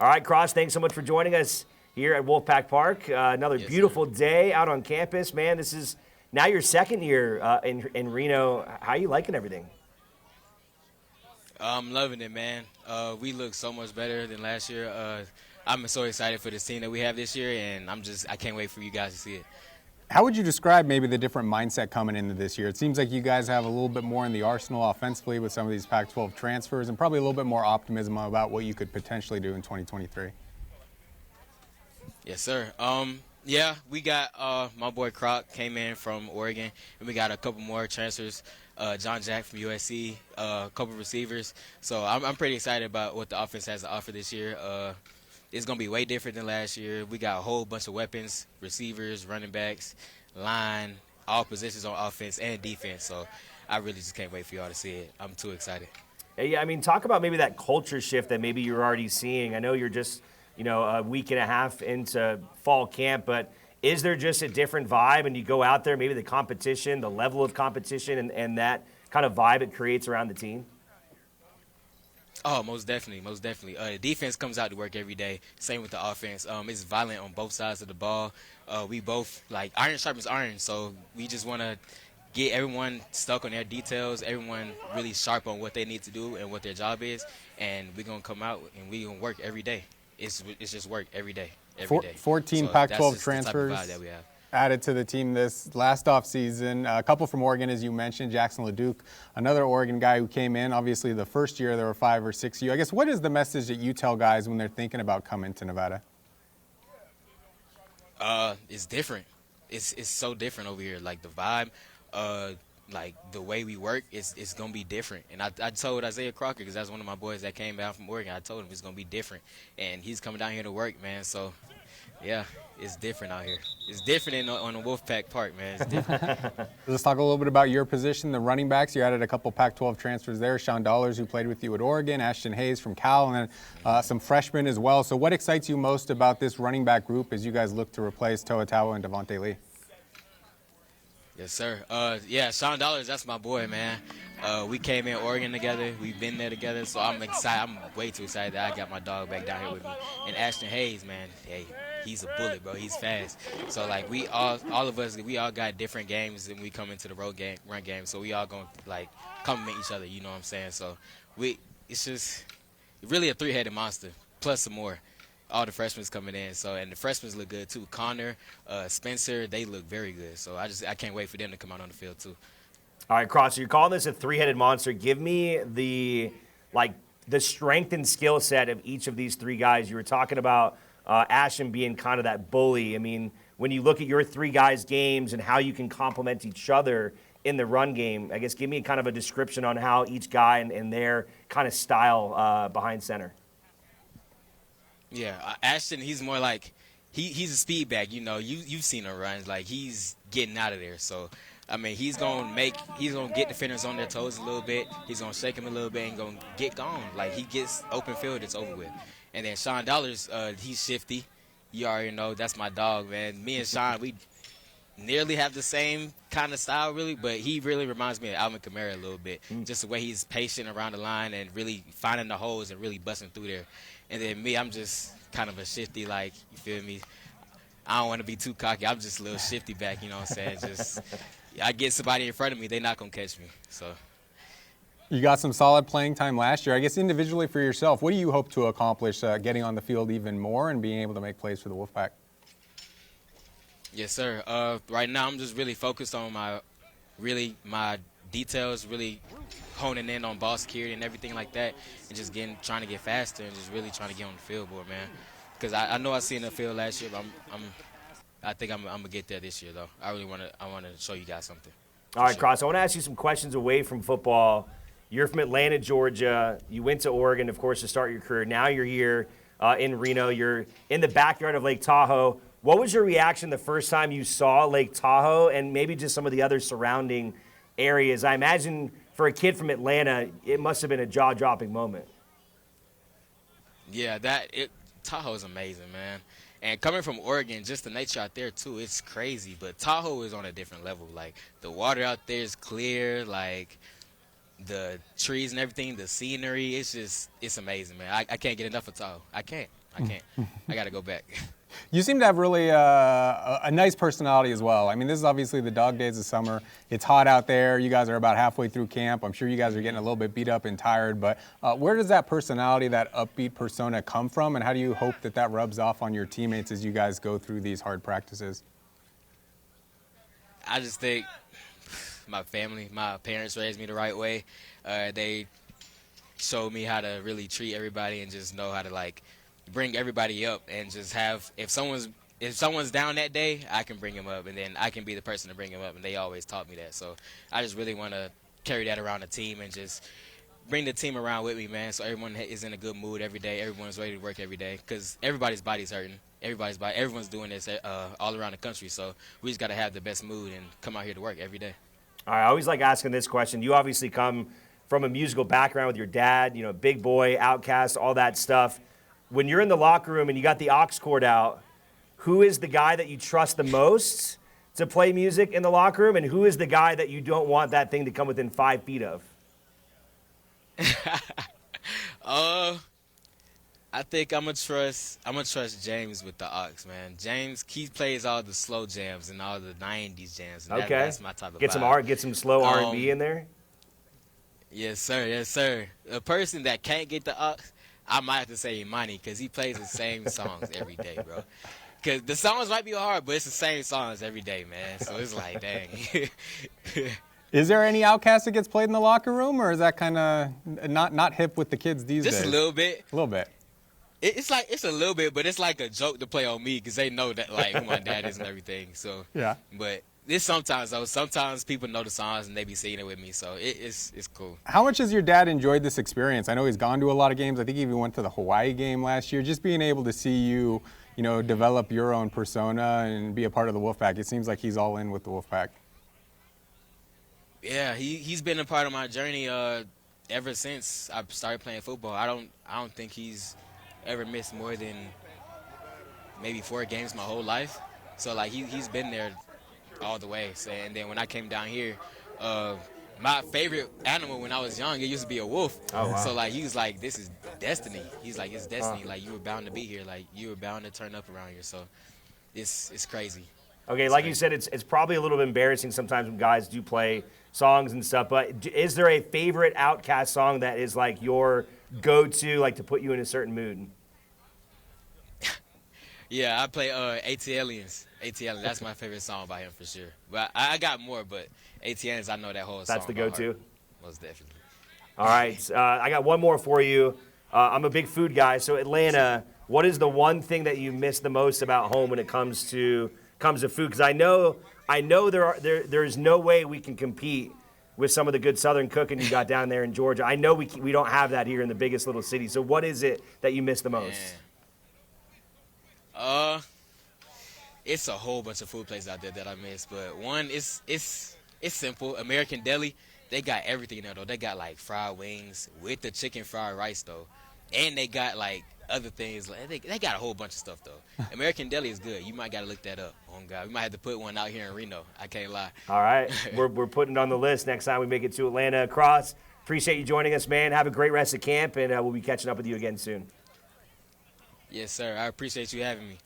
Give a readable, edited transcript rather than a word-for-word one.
All right, Cross, thanks so much for joining us here at Wolfpack Park. Another beautiful day out on campus, man. This is now your second year in Reno. How are you liking everything? I'm loving it, man. We look so much better than last year. I'm so excited for this team that we have this year, and I can't wait for you guys to see it. How would you describe maybe the different mindset coming into this year? It seems like you guys have a little bit more in the arsenal offensively with some of these Pac-12 transfers and probably a little bit more optimism about what you could potentially do in 2023. Yes, sir. Yeah, we got my boy Croc came in from Oregon, and we got a couple more transfers. John Jack from USC, a couple receivers. So I'm pretty excited about what the offense has to offer this year. It's going to be way different than last year. We got a whole bunch of weapons, receivers, running backs, line, all positions on offense and defense. So I really just can't wait for y'all to see it. I'm too excited. Yeah, I mean, talk about maybe that culture shift that maybe you're already seeing. I know you're just, a week and a half into fall camp, but is there just a different vibe and you go out there, maybe the competition, the level of competition and that kind of vibe it creates around the team? Oh, most definitely, most definitely. The defense comes out to work every day. Same with the offense. It's violent on both sides of the ball. We both, like, iron sharpens iron, so we just want to get everyone stuck on their details, everyone really sharp on what they need to do and what their job is, and we're going to come out and we're going to work every day. It's just work every day, every day. 14 So Pac-12 that's just the type of transfers vibe that we have. added to the team this last offseason. A couple from Oregon, as you mentioned, Jackson LeDuc, another Oregon guy who came in. Obviously, the first year there were 5 or 6 of you. I guess what is the message that you tell guys when they're thinking about coming to Nevada? It's different. It's so different over here. Like the vibe, like the way we work, it's gonna be different. And I told Isaiah Crocker, because that's one of my boys that came down from Oregon. I told him it's gonna be different, and he's coming down here to work, man. So, yeah, it's different out here. It's different on the Wolfpack Park, man. It's different. Let's talk a little bit about your position, the running backs. You added a couple Pac-12 transfers there. Sean Dollars, who played with you at Oregon, Ashton Hayes from Cal, and then some freshmen as well. So what excites you most about this running back group as you guys look to replace Toa Taua and Devontae Lee? Yes, sir. Yeah, Sean Dollars, that's my boy, man. We came in Oregon together. We've been there together, so I'm excited. I'm way too excited that I got my dog back down here with me. And Ashton Hayes, man, hey, he's a bullet, bro. He's fast. So, like, we all of us, we all got different games and we come into the run game. So we all going to, like, compliment each other, you know what I'm saying? So it's just really a three-headed monster, plus some more. All the freshmen coming in, and the freshmen look good too. Connor, Spencer, they look very good. So I can't wait for them to come out on the field too. All right, Cross, so you're calling this a three-headed monster. Give me the strength and skill set of each of these three guys. You were talking about Ashton being kind of that bully. I mean, when you look at your three guys' games and how you can complement each other in the run game, I guess give me kind of a description on how each guy and their kind of style behind center. Yeah, Ashton, he's more like he's a speed back. You've seen him run. Like, he's getting out of there. So, I mean, he's gonna get defenders on their toes a little bit. He's gonna shake them a little bit and gonna get gone. Like, he gets open field, it's over with. And then Sean Dollars, he's shifty. You already know that's my dog, man. Me and Sean, we nearly have the same kind of style, really, but he really reminds me of Alvin Kamara a little bit. Just the way he's patient around the line and really finding the holes and really busting through there. And then me, I'm just kind of a shifty, like, you feel me? I don't want to be too cocky. I'm just a little shifty back, you know what I'm saying? Just, I get somebody in front of me, they're not going to catch me. So, You got some solid playing time last year. I guess individually for yourself, what do you hope to accomplish getting on the field even more and being able to make plays for the Wolfpack? yes, sir. Right now, I'm just really focused on my details, really honing in on ball security and everything like that, and just trying to get faster and just really trying to get on the field more, man. Because I know I seen the field last year, but I think I'm gonna get there this year though. I want to show you guys something. All right, Cross, I want to ask you some questions away from football. You're from Atlanta, Georgia. You went to Oregon, of course, to start your career. Now you're here in Reno. You're in the backyard of Lake Tahoe. What was your reaction the first time you saw Lake Tahoe and maybe just some of the other surrounding areas? I imagine for a kid from Atlanta, it must have been a jaw-dropping moment. Yeah, Tahoe is amazing, man. And coming from Oregon, just the nature out there too, it's crazy. But Tahoe is on a different level. Like, the water out there is clear. Like, the trees and everything, the scenery, it's amazing, man. I can't get enough of Tahoe. I can't. I can't. I got to go back. You seem to have really a nice personality as well. I mean, this is obviously the dog days of summer. It's hot out there. You guys are about halfway through camp. I'm sure you guys are getting a little bit beat up and tired. But where does that personality, that upbeat persona come from? And how do you hope that that rubs off on your teammates as you guys go through these hard practices? I just think my family, my parents raised me the right way. They showed me how to really treat everybody and just know how to, like, bring everybody up and just have, if someone's down that day, I can bring them up, and then I can be the person to bring them up, and they always taught me that. So I just really want to carry that around the team and just bring the team around with me, man, so everyone is in a good mood every day. Everyone's ready to work every day because everybody's body's hurting. Everyone's doing this all around the country, so we just got to have the best mood and come out here to work every day. All right, I always like asking this question. You obviously come from a musical background with your dad, you know, big boy, Outcast, all that stuff. When you're in the locker room and you got the aux cord out, who is the guy that you trust the most to play music in the locker room, and who is the guy that you don't want that thing to come within 5 feet of? I think I'm gonna trust James with the aux, man. James, he plays all the slow jams and all the '90s jams. And Okay, that's my type of get vibe. get some slow R&B in there. Yes, sir. Yes, sir. A person that can't get the aux, I might have to say Imani, because he plays the same songs every day, bro. Because the songs might be hard, but it's the same songs every day, man. So it's like, dang. Is there any Outcast that gets played in the locker room, or is that kind of not hip with the kids these days? Just a little bit. A little bit. It's a little bit, but it's like a joke to play on me because they know that, like, who my dad is and everything. So yeah. But it's sometimes, though. Sometimes people know the songs and they be singing it with me, so it's cool. How much has your dad enjoyed this experience? I know he's gone to a lot of games. I think he even went to the Hawaii game last year. Just being able to see you, you know, develop your own persona and be a part of the Wolfpack. It seems like he's all in with the Wolfpack. Yeah, he's been a part of my journey ever since I started playing football. I don't think he's ever missed more than maybe 4 games my whole life. So, like, he's been there all the way. So, and then when I came down here, my favorite animal when I was young, it used to be a wolf. Oh, wow. So, like, he was like, this is destiny. He's like, it's destiny. Like, you were bound to be here. Like, you were bound to turn up around here. So it's crazy. Okay, like you said, it's probably a little bit embarrassing sometimes when guys do play songs and stuff, but is there a favorite Outcast song that is like your go-to, like to put you in a certain mood? Yeah, I play ATLiens. ATLiens, that's my favorite song by him for sure. But I got more, but ATLiens, I know that whole song. That's the go-to? Most definitely. All right, I got one more for you. I'm a big food guy, so Atlanta, what is the one thing that you miss the most about home when it comes to food? Because I know there's no way we can compete with some of the good Southern cooking you got down there in Georgia. I know we don't have that here in the biggest little city. So what is it that you miss the most? It's a whole bunch of food places out there that I miss, but one it's simple. American Deli, they got everything in there though. They got like fried wings with the chicken fried rice though, and they got like other things. Like they got a whole bunch of stuff though. American Deli is good. You might gotta look that up. Oh God, we might have to put one out here in Reno. I can't lie. All right, we're putting it on the list next time we make it to Atlanta. Cross, appreciate you joining us, man. Have a great rest of camp, and we'll be catching up with you again soon. Yes, sir. I appreciate you having me.